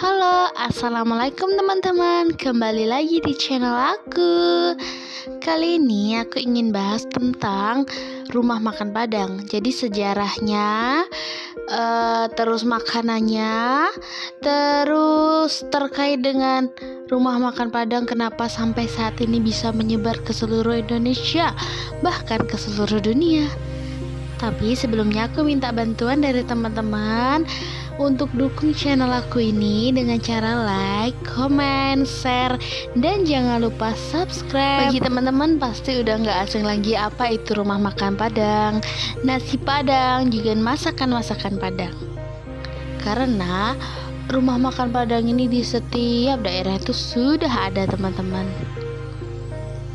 Halo, assalamualaikum teman-teman. Kembali lagi di channel aku. Kali ini aku ingin bahas tentang rumah makan Padang. Jadi sejarahnya, terus makanannya, terus terkait dengan rumah makan Padang, kenapa sampai saat ini bisa menyebar ke seluruh Indonesia, bahkan ke seluruh dunia. Tapi sebelumnya aku minta bantuan dari teman-teman untuk dukung channel aku ini dengan cara like, comment, share, dan jangan lupa subscribe. Bagi teman-teman pasti udah gak asing lagi apa itu rumah makan Padang, nasi Padang, juga masakan-masakan Padang. Karena rumah makan Padang ini di setiap daerah itu sudah ada teman-teman.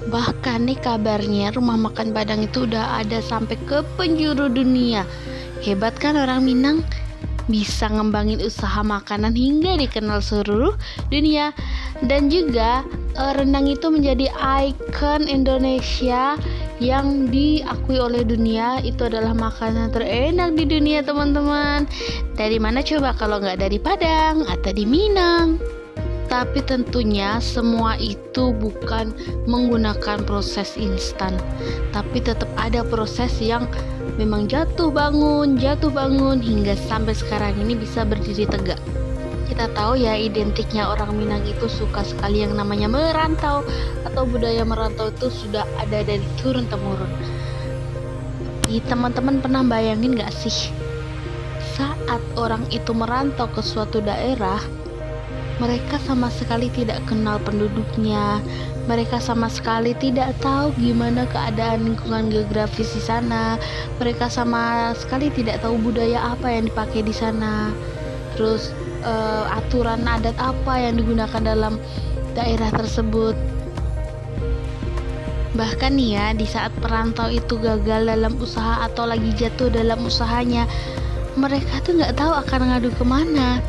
Bahkan nih kabarnya rumah makan Padang itu udah ada sampai ke penjuru dunia. Hebat kan orang Minang? Bisa ngembangin usaha makanan hingga dikenal seluruh dunia. Dan juga rendang itu menjadi ikon Indonesia yang diakui oleh dunia. Itu adalah makanan terenak di dunia teman-teman. Dari mana coba kalau nggak dari Padang atau di Minang? Tapi tentunya semua itu bukan menggunakan proses instan, tapi tetap ada proses yang memang jatuh bangun hingga sampai sekarang ini bisa berdiri tegak. Kita tahu ya, identiknya orang Minang itu suka sekali yang namanya merantau, atau budaya merantau itu sudah ada dari turun temurun. Teman-teman pernah bayangin gak sih, saat orang itu merantau ke suatu daerah, mereka sama sekali tidak kenal penduduknya. Mereka sama sekali tidak tahu gimana keadaan lingkungan geografis di sana. Mereka sama sekali tidak tahu budaya apa yang dipakai di sana. Terus aturan adat apa yang digunakan dalam daerah tersebut. Bahkan nih ya, di saat perantau itu gagal dalam usaha atau lagi jatuh dalam usahanya, mereka tuh nggak tahu akan ngadu kemana.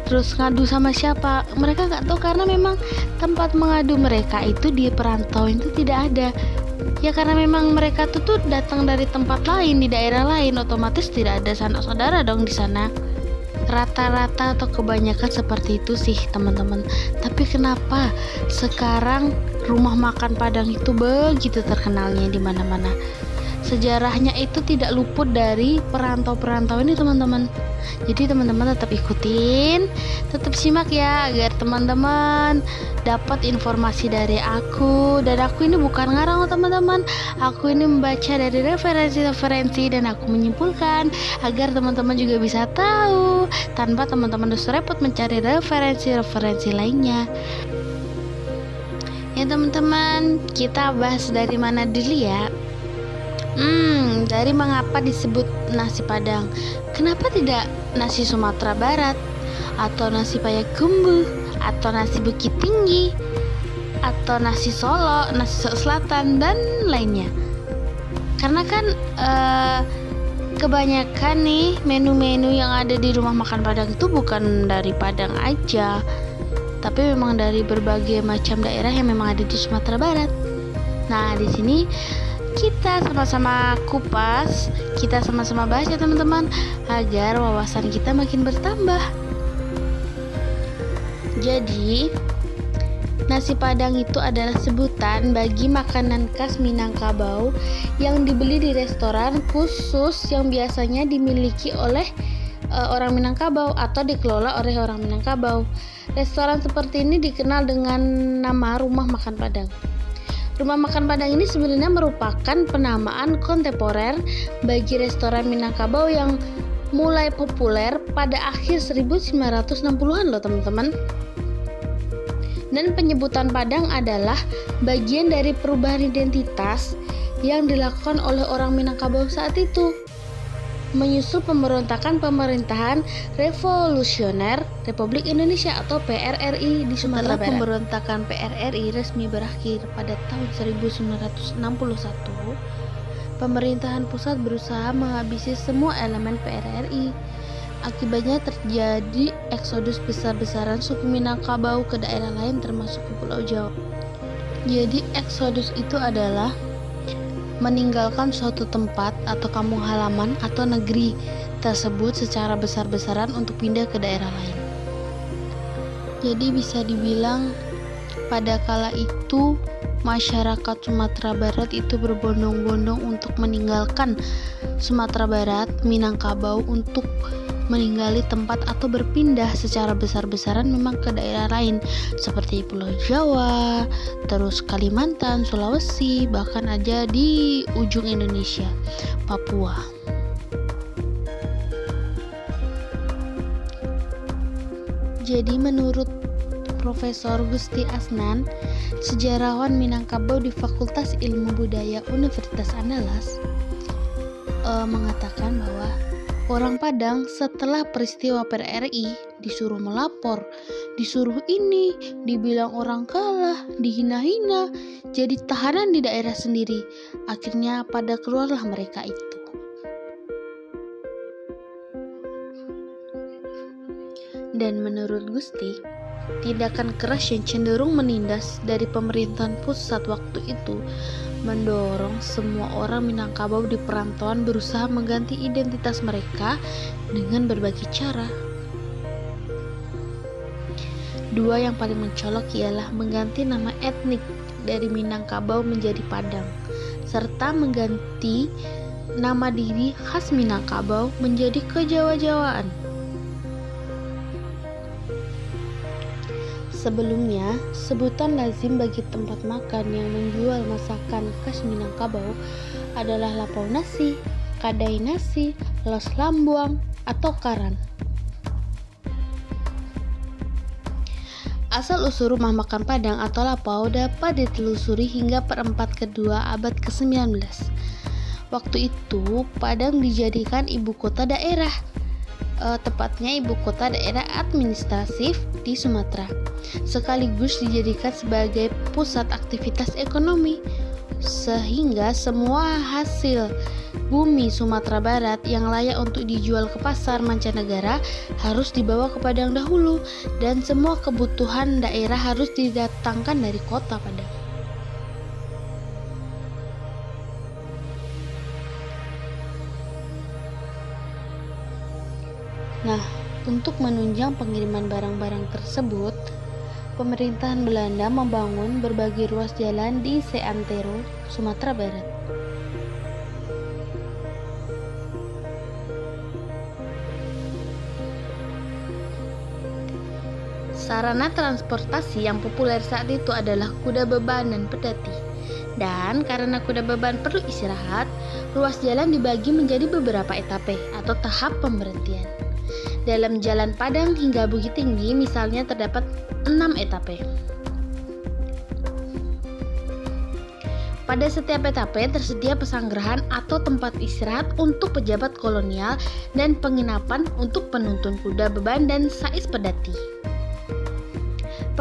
Terus ngadu sama siapa? Mereka nggak tahu, karena memang tempat mengadu mereka itu di perantauan itu tidak ada. Ya karena memang mereka tuh datang dari tempat lain, di daerah lain, otomatis tidak ada sanak saudara dong di sana. Rata-rata atau kebanyakan seperti itu sih teman-teman. Tapi kenapa sekarang rumah makan Padang itu begitu terkenalnya di mana-mana? Sejarahnya itu tidak luput dari perantau-perantau ini teman-teman. Jadi teman-teman tetap ikutin, tetap simak ya, agar teman-teman dapat informasi dari aku. Dan aku ini bukan ngarang teman-teman, aku ini membaca dari referensi-referensi, dan aku menyimpulkan agar teman-teman juga bisa tahu tanpa teman-teman harus repot mencari referensi-referensi lainnya. Ya teman-teman, kita bahas dari mana dulu ya? Dari mengapa disebut nasi Padang. Kenapa tidak nasi Sumatera Barat, atau nasi Payakumbuh, atau nasi Bukit Tinggi, atau nasi Solo, nasi Selatan, dan lainnya? Karena kan kebanyakan nih menu-menu yang ada di rumah makan Padang itu bukan dari Padang aja, tapi memang dari berbagai macam daerah yang memang ada di Sumatera Barat. Nah, di sini kita sama-sama kupas, kita sama-sama bahas ya teman-teman, agar wawasan kita makin bertambah. Jadi, nasi Padang itu adalah sebutan bagi makanan khas Minangkabau yang dibeli di restoran khusus yang biasanya dimiliki oleh orang Minangkabau atau dikelola oleh orang Minangkabau. Restoran seperti ini dikenal dengan nama Rumah Makan Padang. Rumah makan Padang ini sebenarnya merupakan penamaan kontemporer bagi restoran Minangkabau yang mulai populer pada akhir 1960-an loh teman-teman. Dan penyebutan Padang adalah bagian dari perubahan identitas yang dilakukan oleh orang Minangkabau saat itu, menyusul pemberontakan pemerintahan revolusioner Republik Indonesia atau PRRI di Sumatera Barat. Pemberontakan PRRI resmi berakhir pada tahun 1961, pemerintahan pusat berusaha menghabisi semua elemen PRRI. Akibatnya terjadi eksodus besar-besaran suku Minangkabau ke daerah lain termasuk ke Pulau Jawa. Jadi eksodus itu adalah meninggalkan suatu tempat atau kampung halaman atau negeri tersebut secara besar-besaran untuk pindah ke daerah lain. Jadi bisa dibilang pada kala itu masyarakat Sumatera Barat itu berbondong-bondong untuk meninggalkan Sumatera Barat, Minangkabau, untuk meninggali tempat atau berpindah secara besar-besaran memang ke daerah lain seperti Pulau Jawa, terus Kalimantan, Sulawesi, bahkan aja di ujung Indonesia, Papua. Jadi menurut Profesor Gusti Asnan, sejarawan Minangkabau di Fakultas Ilmu Budaya Universitas Andalas, mengatakan bahwa orang Padang setelah peristiwa PRRI disuruh melapor, disuruh ini, dibilang orang kalah, dihina-hina, jadi tahanan di daerah sendiri. Akhirnya pada keluarlah mereka itu. Dan menurut Gusti, tindakan keras yang cenderung menindas dari pemerintahan pusat waktu itu mendorong semua orang Minangkabau di perantauan berusaha mengganti identitas mereka dengan berbagai cara. Dua yang paling mencolok ialah mengganti nama etnik dari Minangkabau menjadi Padang, serta mengganti nama diri khas Minangkabau menjadi Kejawa-Jawaan. Sebelumnya, sebutan lazim bagi tempat makan yang menjual masakan khas Minangkabau adalah lapau nasi, kadai nasi, los lambuang, atau karan. Asal-usul rumah makan Padang atau lapau dapat ditelusuri hingga perempat kedua abad ke-19. Waktu itu, Padang dijadikan ibu kota daerah, tepatnya ibu kota daerah administratif di Sumatera, sekaligus dijadikan sebagai pusat aktivitas ekonomi, sehingga semua hasil bumi Sumatera Barat yang layak untuk dijual ke pasar mancanegara harus dibawa ke Padang dahulu, dan semua kebutuhan daerah harus didatangkan dari kota Padang. Nah, untuk menunjang pengiriman barang-barang tersebut, pemerintahan Belanda membangun berbagai ruas jalan di seantero Sumatera Barat. Sarana transportasi yang populer saat itu adalah kuda beban dan pedati. Dan karena kuda beban perlu istirahat, ruas jalan dibagi menjadi beberapa etape atau tahap pemberhentian. Dalam jalan Padang hingga Bukit Tinggi misalnya terdapat 6 etape. Pada setiap etape tersedia pesanggerahan atau tempat istirahat untuk pejabat kolonial dan penginapan untuk penuntun kuda beban dan sais pedati.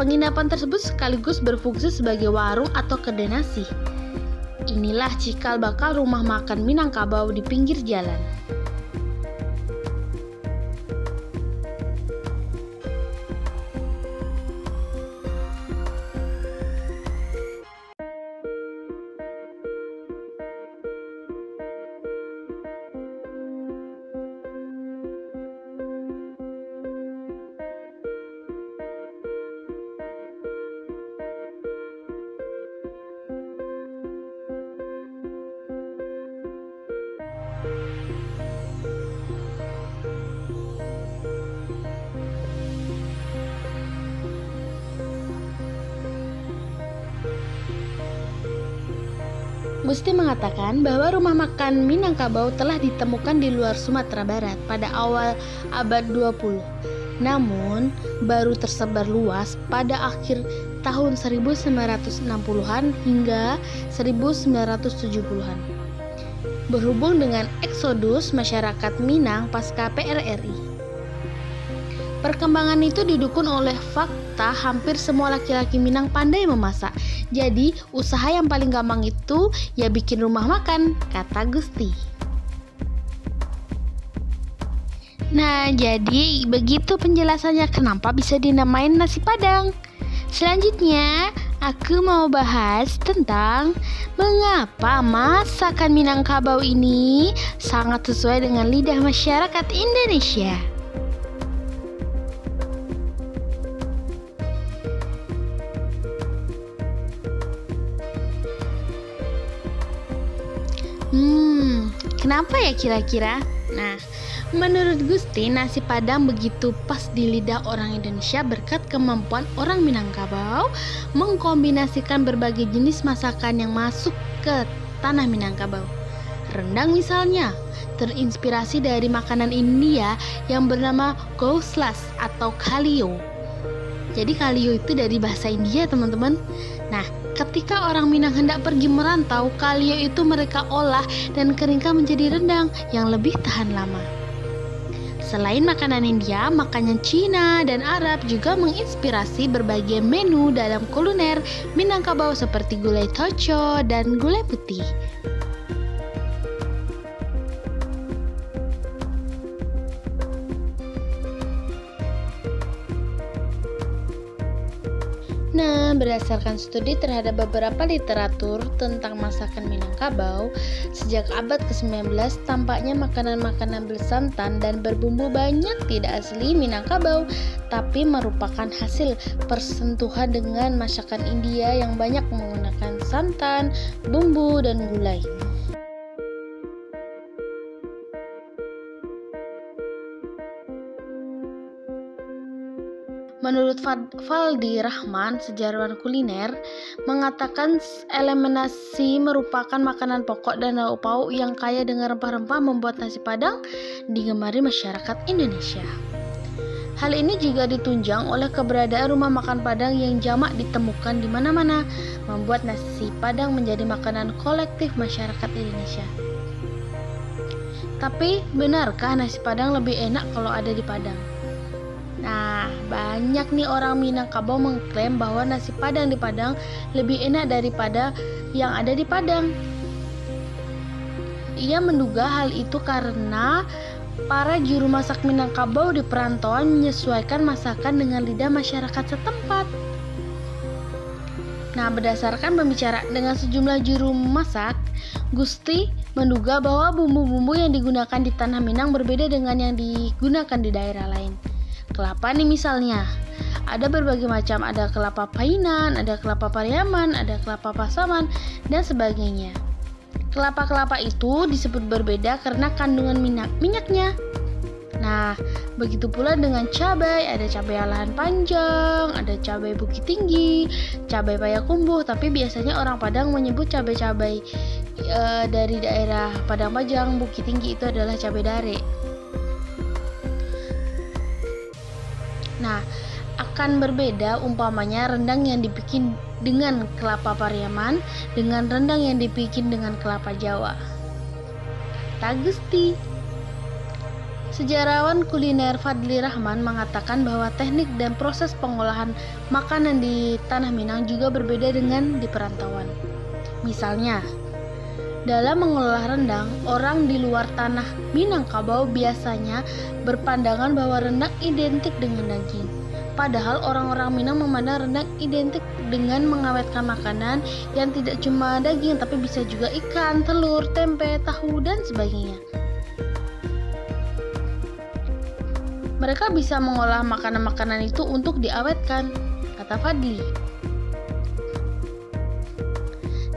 Penginapan tersebut sekaligus berfungsi sebagai warung atau kedai nasi. Inilah cikal bakal rumah makan Minangkabau di pinggir jalan. Gusti mengatakan bahwa rumah makan Minangkabau telah ditemukan di luar Sumatera Barat pada awal abad 20. Namun, baru tersebar luas pada akhir tahun 1960-an hingga 1970-an. Berhubung dengan eksodus masyarakat Minang pasca PRRI. Perkembangan itu didukung oleh fakta hampir semua laki-laki Minang pandai memasak. Jadi, usaha yang paling gampang itu ya bikin rumah makan, kata Gusti. Nah, jadi begitu penjelasannya kenapa bisa dinamain nasi Padang. Selanjutnya, aku mau bahas tentang mengapa masakan Minangkabau ini sangat sesuai dengan lidah masyarakat Indonesia. Kenapa ya kira-kira? Nah, menurut Gusti, nasi Padang begitu pas di lidah orang Indonesia berkat kemampuan orang Minangkabau mengkombinasikan berbagai jenis masakan yang masuk ke tanah Minangkabau. Rendang misalnya, terinspirasi dari makanan India yang bernama gouslas atau kalio. Jadi kalio itu dari bahasa India, teman-teman. Nah, ketika orang Minang hendak pergi merantau, kalio itu mereka olah dan keringkan menjadi rendang yang lebih tahan lama. Selain makanan India, makanan Cina dan Arab juga menginspirasi berbagai menu dalam kuliner Minangkabau seperti gulai toco dan gulai putih. Nah, berdasarkan studi terhadap beberapa literatur tentang masakan Minangkabau, sejak abad ke-19 tampaknya makanan-makanan bersantan dan berbumbu banyak tidak asli Minangkabau, tapi merupakan hasil persentuhan dengan masakan India yang banyak menggunakan santan, bumbu, dan gulai. Menurut Faldi Rahman, sejarawan kuliner, mengatakan elemen nasi merupakan makanan pokok dan lauk pauk yang kaya dengan rempah-rempah membuat nasi Padang digemari masyarakat Indonesia. Hal ini juga ditunjang oleh keberadaan rumah makan Padang yang jamak ditemukan di mana-mana, membuat nasi Padang menjadi makanan kolektif masyarakat Indonesia. Tapi, benarkah nasi Padang lebih enak kalau ada di Padang? Nah, banyak nih orang Minangkabau mengklaim bahwa nasi Padang di Padang lebih enak daripada yang ada di Padang. Ia menduga hal itu karena para juru masak Minangkabau di perantauan menyesuaikan masakan dengan lidah masyarakat setempat. Nah, berdasarkan pembicaraan dengan sejumlah juru masak, Gusti menduga bahwa bumbu-bumbu yang digunakan di tanah Minang berbeda dengan yang digunakan di daerah lain. Kelapa nih misalnya, ada berbagai macam, ada kelapa Painan, ada kelapa Pariaman, ada kelapa Pasaman, dan sebagainya. Kelapa-kelapa itu disebut berbeda karena kandungan minyaknya. Nah, begitu pula dengan cabai, ada cabai alahan panjang, ada cabai bukit tinggi, cabai payakumbuh, tapi biasanya orang Padang menyebut cabai-cabai dari daerah Padang Panjang, Bukit Tinggi itu adalah cabai dare. Nah, akan berbeda umpamanya rendang yang dibikin dengan kelapa Pariaman dengan rendang yang dibikin dengan kelapa Jawa. Gusti. Sejarawan kuliner Fadli Rahman mengatakan bahwa teknik dan proses pengolahan makanan di tanah Minang juga berbeda dengan di perantauan. Misalnya, dalam mengolah rendang, orang di luar tanah Minangkabau biasanya berpandangan bahwa rendang identik dengan daging. Padahal orang-orang Minang memandang rendang identik dengan mengawetkan makanan yang tidak cuma daging, tapi bisa juga ikan, telur, tempe, tahu, dan sebagainya. Mereka bisa mengolah makanan-makanan itu untuk diawetkan, kata Fadli.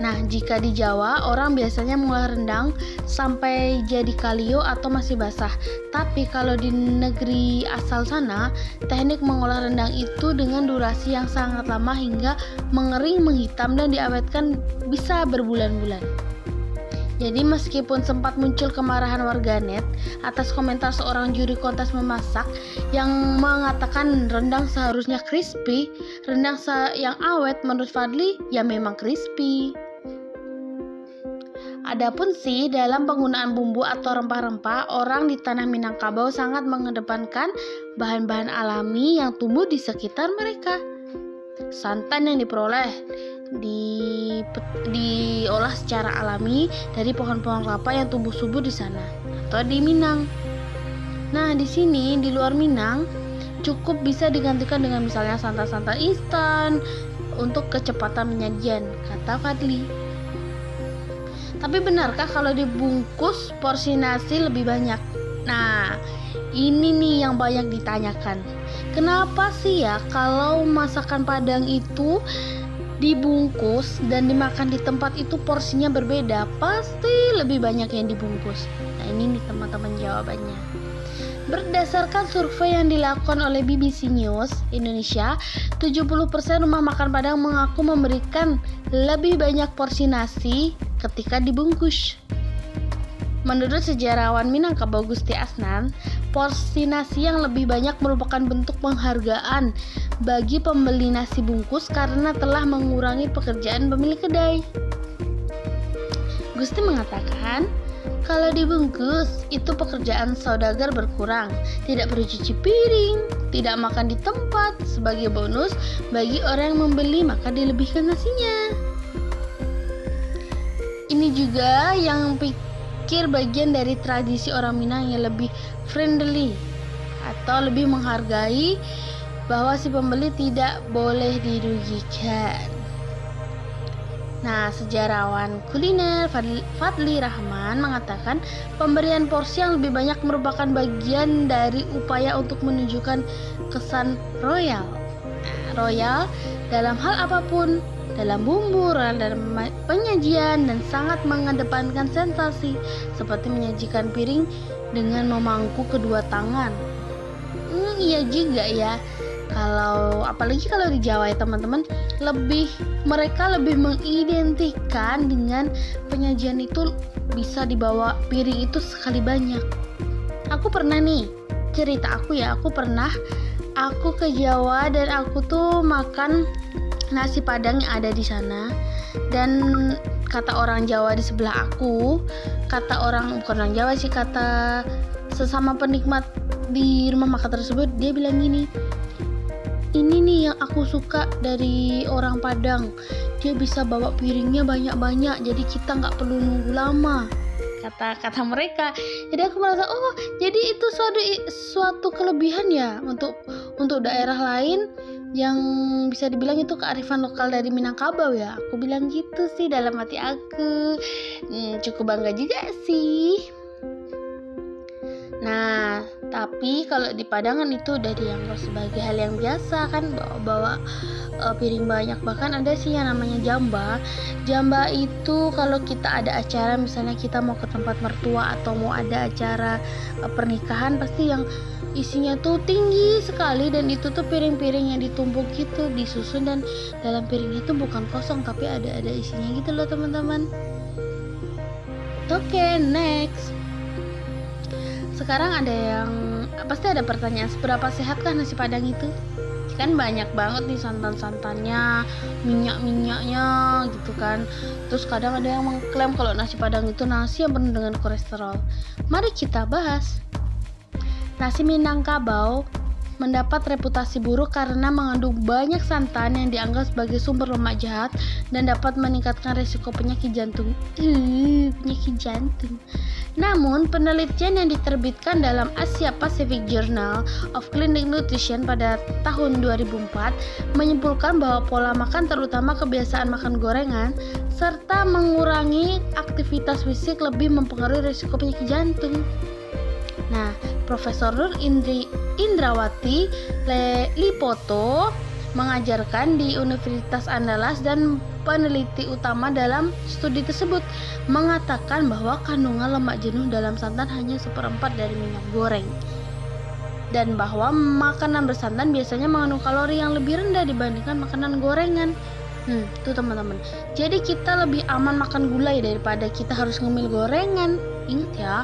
Nah, jika di Jawa, orang biasanya mengolah rendang sampai jadi kalio atau masih basah. Tapi kalau di negeri asal sana, teknik mengolah rendang itu dengan durasi yang sangat lama hingga mengering, menghitam, dan diawetkan bisa berbulan-bulan. Jadi meskipun sempat muncul kemarahan warganet atas komentar seorang juri kontes memasak yang mengatakan rendang seharusnya crispy, rendang yang awet menurut Fadli ya memang crispy. Adapun sih dalam penggunaan bumbu atau rempah-rempah, orang di tanah Minangkabau sangat mengedepankan bahan-bahan alami yang tumbuh di sekitar mereka. Santan yang diperoleh diolah secara alami dari pohon-pohon kelapa yang tumbuh subur di sana atau di Minang. Nah, di sini di luar Minang cukup bisa digantikan dengan misalnya santan-santan instan untuk kecepatan penyajian, kata Fadli. Tapi benarkah kalau dibungkus porsi nasi lebih banyak? Nah, ini nih yang banyak ditanyakan. Kenapa sih ya kalau masakan Padang itu dibungkus dan dimakan di tempat itu porsinya berbeda, pasti lebih banyak yang dibungkus. Nah, ini nih teman-teman jawabannya. Berdasarkan survei yang dilakukan oleh BBC News Indonesia, 70% rumah makan Padang mengaku memberikan lebih banyak porsi nasi ketika dibungkus. Menurut sejarawan Minangkabau Gusti Asnan, porsi nasi yang lebih banyak merupakan bentuk penghargaan bagi pembeli nasi bungkus karena telah mengurangi pekerjaan pemilik kedai. Gusti mengatakan, kalau dibungkus, itu pekerjaan saudagar berkurang, tidak perlu cuci piring, tidak makan di tempat. Sebagai bonus, bagi orang yang membeli maka dilebihkan nasinya. Ini juga yang pikir bagian dari tradisi orang Minang yang lebih friendly atau lebih menghargai bahwa si pembeli tidak boleh dirugikan. Nah, sejarawan kuliner Fadli Rahman mengatakan pemberian porsi yang lebih banyak merupakan bagian dari upaya untuk menunjukkan kesan royal. Royal dalam hal apapun, dalam bumbu, dalam penyajian, dan sangat mengedepankan sensasi seperti menyajikan piring dengan memangku kedua tangan. Iya juga ya. Apalagi kalau di Jawa ya teman-teman, mereka lebih mengidentikan dengan penyajian itu bisa dibawa piring itu sekali banyak. Aku pernah nih, cerita aku ke Jawa dan aku tuh makan nasi Padang yang ada di sana, dan kata orang Jawa di sebelah aku, kata sesama penikmat di rumah makan tersebut, dia bilang gini, ini nih yang aku suka dari orang Padang, dia bisa bawa piringnya banyak-banyak, jadi kita nggak perlu nunggu lama, kata mereka. Jadi aku merasa, oh jadi itu suatu kelebihan ya untuk daerah lain yang bisa dibilang itu kearifan lokal dari Minangkabau ya. Aku bilang gitu sih dalam hati aku. Cukup bangga juga sih. Nah, tapi kalau di Padangan itu udah dianggap sebagai hal yang biasa kan, bawa piring banyak. Bahkan ada sih yang namanya jamba. Jamba itu kalau kita ada acara, misalnya kita mau ke tempat mertua atau mau ada acara pernikahan, pasti yang isinya tuh tinggi sekali, dan itu tuh piring-piring yang ditumpuk gitu, disusun, dan dalam piringnya tuh bukan kosong tapi ada isinya gitu loh teman-teman. Oke, next. Sekarang pasti ada pertanyaan, seberapa sehatkah nasi Padang itu? Kan banyak banget nih santan-santannya, minyak-minyaknya gitu kan. Terus kadang ada yang mengklaim kalau nasi Padang itu nasi yang penuh dengan kolesterol. Mari kita bahas. Nasi Minangkabau mendapat reputasi buruk karena mengandung banyak santan yang dianggap sebagai sumber lemak jahat dan dapat meningkatkan risiko penyakit jantung. Namun, penelitian yang diterbitkan dalam Asia Pacific Journal of Clinical Nutrition pada tahun 2004 menyimpulkan bahwa pola makan, terutama kebiasaan makan gorengan, serta mengurangi aktivitas fisik lebih mempengaruhi risiko penyakit jantung. Nah, Profesor Nur Indrawati Lipoto mengajarkan di Universitas Andalas dan peneliti utama dalam studi tersebut mengatakan bahwa kandungan lemak jenuh dalam santan hanya 1/4 dari minyak goreng, dan bahwa makanan bersantan biasanya mengandung kalori yang lebih rendah dibandingkan makanan gorengan. Tuh teman-teman, jadi kita lebih aman makan gulai daripada kita harus ngemil gorengan. Ingat ya.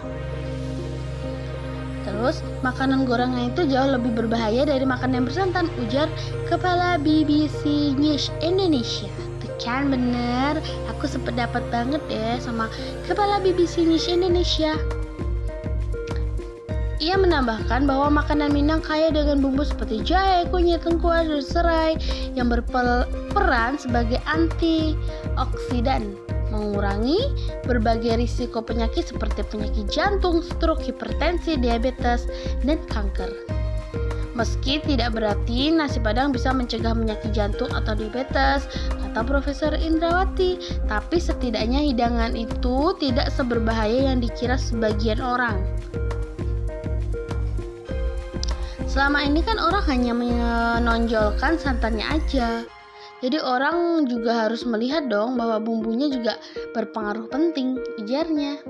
Terus, makanan gorengan itu jauh lebih berbahaya dari makanan yang bersantan, ujar Kepala BBC News Indonesia. Tuh kan bener, aku sependapat banget deh sama Kepala BBC News Indonesia. Ia menambahkan bahwa makanan Minang kaya dengan bumbu seperti jahe, kunyit, lengkuas, dan serai yang berperan sebagai antioksidan, mengurangi berbagai risiko penyakit seperti penyakit jantung, stroke, hipertensi, diabetes, dan kanker. Meski tidak berarti nasi Padang bisa mencegah penyakit jantung atau diabetes, kata Profesor Indrawati, tapi setidaknya hidangan itu tidak seberbahaya yang dikira sebagian orang. Selama ini kan orang hanya menonjolkan santannya aja, Jadi orang juga harus melihat dong bahwa bumbunya juga berpengaruh penting, ujarnya.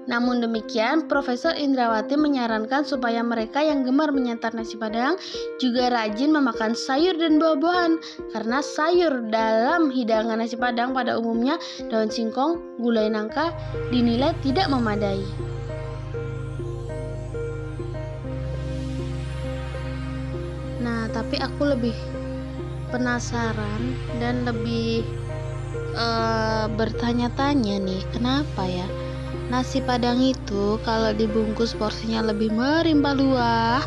Namun demikian, Profesor Indrawati menyarankan supaya mereka yang gemar menyantap nasi Padang juga rajin memakan sayur dan buah-buahan, karena sayur dalam hidangan nasi Padang pada umumnya daun singkong, gulai nangka dinilai tidak memadai. Nah, tapi aku lebih penasaran dan lebih bertanya-tanya nih, kenapa ya nasi Padang itu kalau dibungkus porsinya lebih merimpah ruah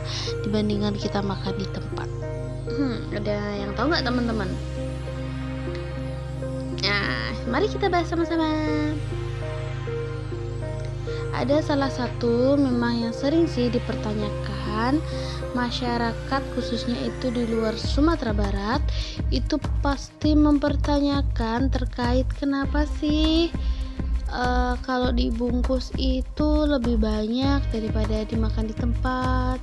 dibandingkan kita makan di tempat. Ada yang tahu nggak teman-teman? Nah, mari kita bahas sama-sama. Ada salah satu memang yang sering sih dipertanyakan masyarakat, khususnya itu di luar Sumatera Barat, itu pasti mempertanyakan terkait kenapa sih kalau dibungkus itu lebih banyak daripada dimakan di tempat.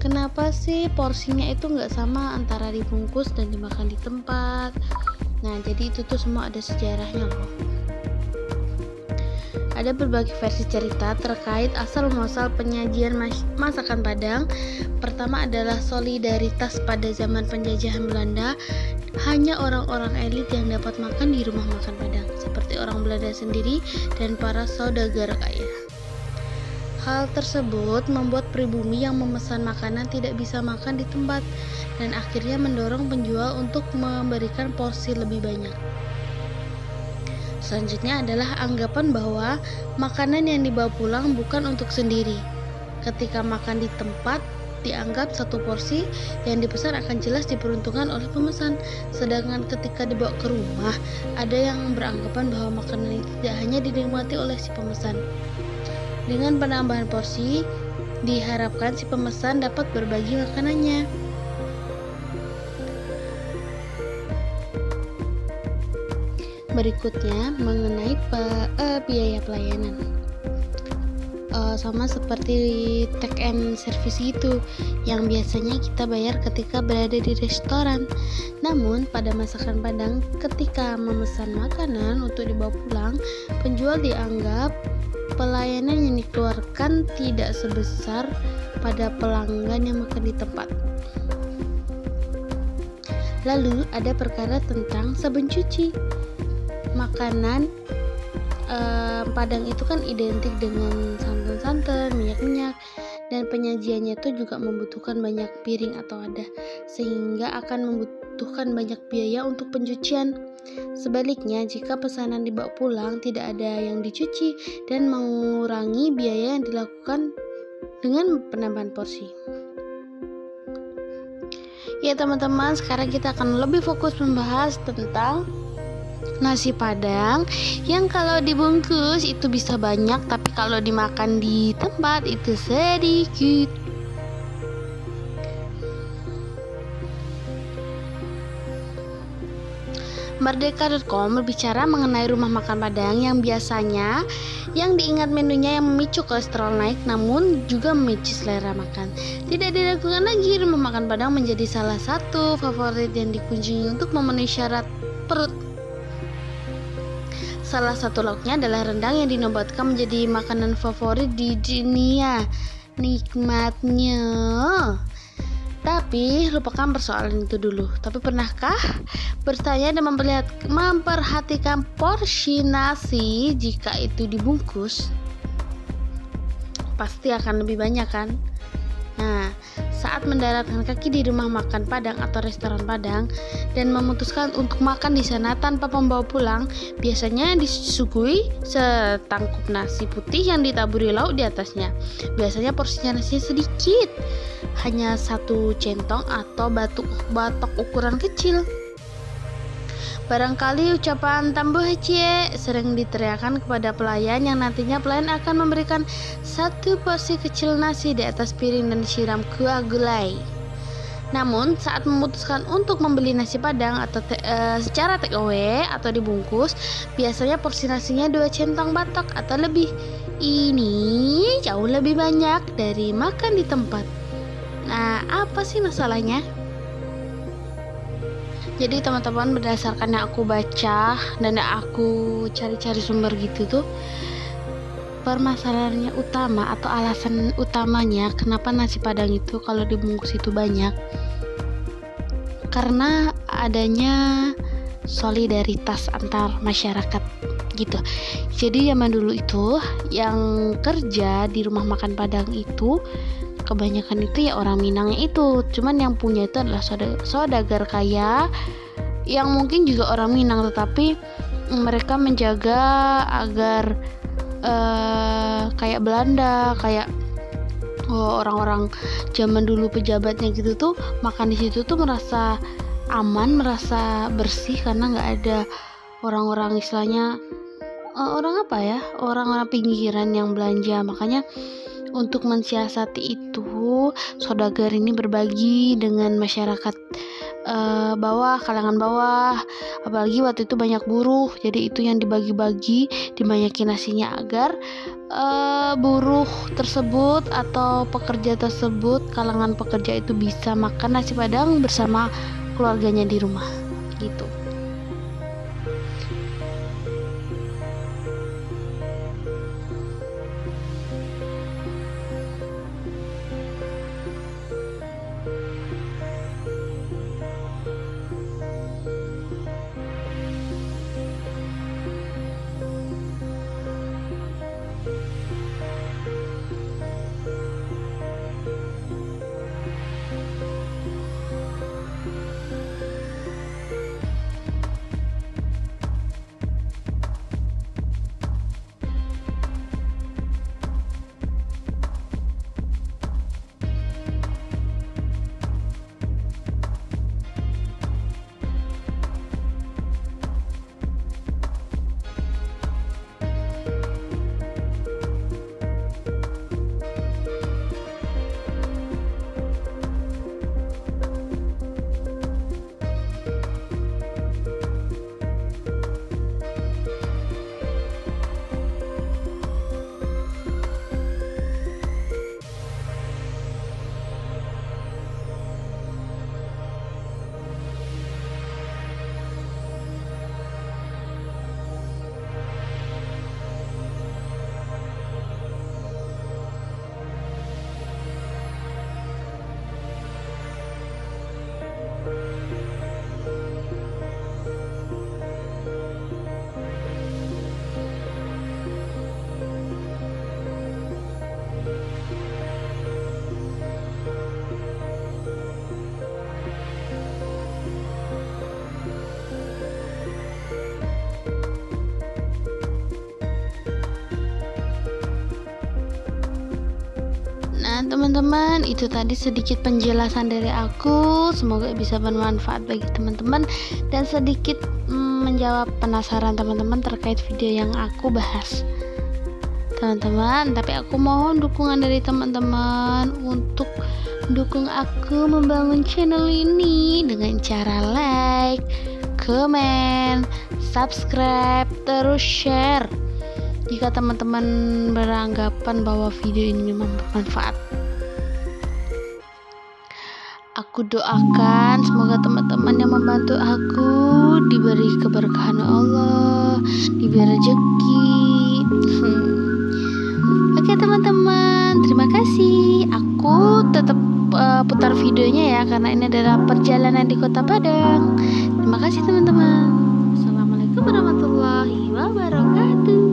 Kenapa sih porsinya itu nggak sama antara dibungkus dan dimakan di tempat? Nah, jadi itu tuh semua ada sejarahnya loh. Ada berbagai versi cerita terkait asal-muasal penyajian masakan Padang. Pertama adalah solidaritas pada zaman penjajahan Belanda. Hanya orang-orang elit yang dapat makan di rumah makan Padang, seperti orang Belanda sendiri dan para saudagar kaya. Hal tersebut membuat pribumi yang memesan makanan tidak bisa makan di tempat dan akhirnya mendorong penjual untuk memberikan porsi lebih banyak. Selanjutnya adalah anggapan bahwa makanan yang dibawa pulang bukan untuk sendiri. Ketika makan di tempat, dianggap satu porsi yang dipesan akan jelas diperuntukkan oleh pemesan. Sedangkan ketika dibawa ke rumah, ada yang beranggapan bahwa makanan itu tidak hanya dinikmati oleh si pemesan. Dengan penambahan porsi, diharapkan si pemesan dapat berbagi makanannya. Berikutnya mengenai biaya pelayanan, sama seperti take and service itu yang biasanya kita bayar ketika berada di restoran. Namun pada masakan Padang, ketika memesan makanan untuk dibawa pulang, penjual dianggap pelayanan yang dikeluarkan tidak sebesar pada pelanggan yang makan di tempat. Lalu ada perkara tentang sabun cuci. Makanan Padang itu kan identik dengan santan-santan, minyak-minyak, dan penyajiannya itu juga membutuhkan banyak piring atau wadah, sehingga akan membutuhkan banyak biaya untuk pencucian. Sebaliknya, jika pesanan dibawa pulang tidak ada yang dicuci dan mengurangi biaya yang dilakukan dengan penambahan porsi. Ya teman-teman, sekarang kita akan lebih fokus membahas tentang nasi Padang yang kalau dibungkus itu bisa banyak, tapi kalau dimakan di tempat itu sedikit. Merdeka.com berbicara mengenai rumah makan Padang yang biasanya yang diingat menunya yang memicu kolesterol naik, namun juga memicu selera makan. Tidak diragukan lagi, rumah makan Padang menjadi salah satu favorit yang dikunjungi untuk memenuhi syarat perut. Salah satu lauknya adalah rendang yang dinobatkan menjadi makanan favorit di dunia. Nikmatnya. Tapi lupakan persoalan itu dulu. Tapi pernahkah bertanya dan memperhatikan porsi nasi jika itu dibungkus? Pasti akan lebih banyak kan? Nah, saat mendaratkan kaki di rumah makan Padang atau restoran Padang dan memutuskan untuk makan di sana tanpa membawa pulang, biasanya disuguhi setangkup nasi putih yang ditaburi lauk di atasnya. Biasanya porsinya nasinya sedikit, hanya satu centong atau batok ukuran kecil. Barangkali ucapan "tambuh cie" sering diteriakkan kepada pelayan yang nantinya pelayan akan memberikan satu porsi kecil nasi di atas piring dan disiram kuah gulai. Namun saat memutuskan untuk membeli nasi Padang atau secara take away atau dibungkus, biasanya porsi nasinya 2 centong batok atau lebih. Ini jauh lebih banyak dari makan di tempat. Nah, apa sih masalahnya? Jadi teman-teman, berdasarkan yang aku baca dan yang aku cari-cari sumber gitu tuh, permasalahannya utama atau alasan utamanya kenapa nasi Padang itu kalau dibungkus itu banyak, karena adanya solidaritas antar masyarakat gitu. Jadi zaman dulu itu yang kerja di rumah makan Padang itu kebanyakan itu ya orang Minangnya itu, cuman yang punya itu adalah saudagar kaya yang mungkin juga orang Minang, tetapi mereka menjaga agar kayak Belanda, kayak orang-orang zaman dulu pejabatnya gitu tuh makan di situ tuh merasa aman, merasa bersih karena nggak ada orang-orang istilahnya orang-orang pinggiran yang belanja. Makanya untuk mensiasati itu, saudagar ini berbagi dengan masyarakat kalangan bawah, apalagi waktu itu banyak buruh, jadi itu yang dibagi-bagi, dibanyakin nasinya agar buruh tersebut atau pekerja tersebut, kalangan pekerja itu bisa makan nasi Padang bersama keluarganya di rumah gitu. Nah teman-teman, itu tadi sedikit penjelasan dari aku, semoga bisa bermanfaat bagi teman-teman dan sedikit menjawab penasaran teman-teman terkait video yang aku bahas teman-teman. Tapi aku mohon dukungan dari teman-teman untuk dukung aku membangun channel ini dengan cara like, comment, subscribe, terus share jika teman-teman beranggapan bahwa video ini memang bermanfaat. Aku doakan semoga teman-teman yang membantu aku diberi keberkahan Allah, diberi rezeki. Oke teman-teman, terima kasih. Aku tetap putar videonya ya, karena ini adalah perjalanan di Kota Padang. Terima kasih teman-teman. Assalamualaikum warahmatullahi wabarakatuh.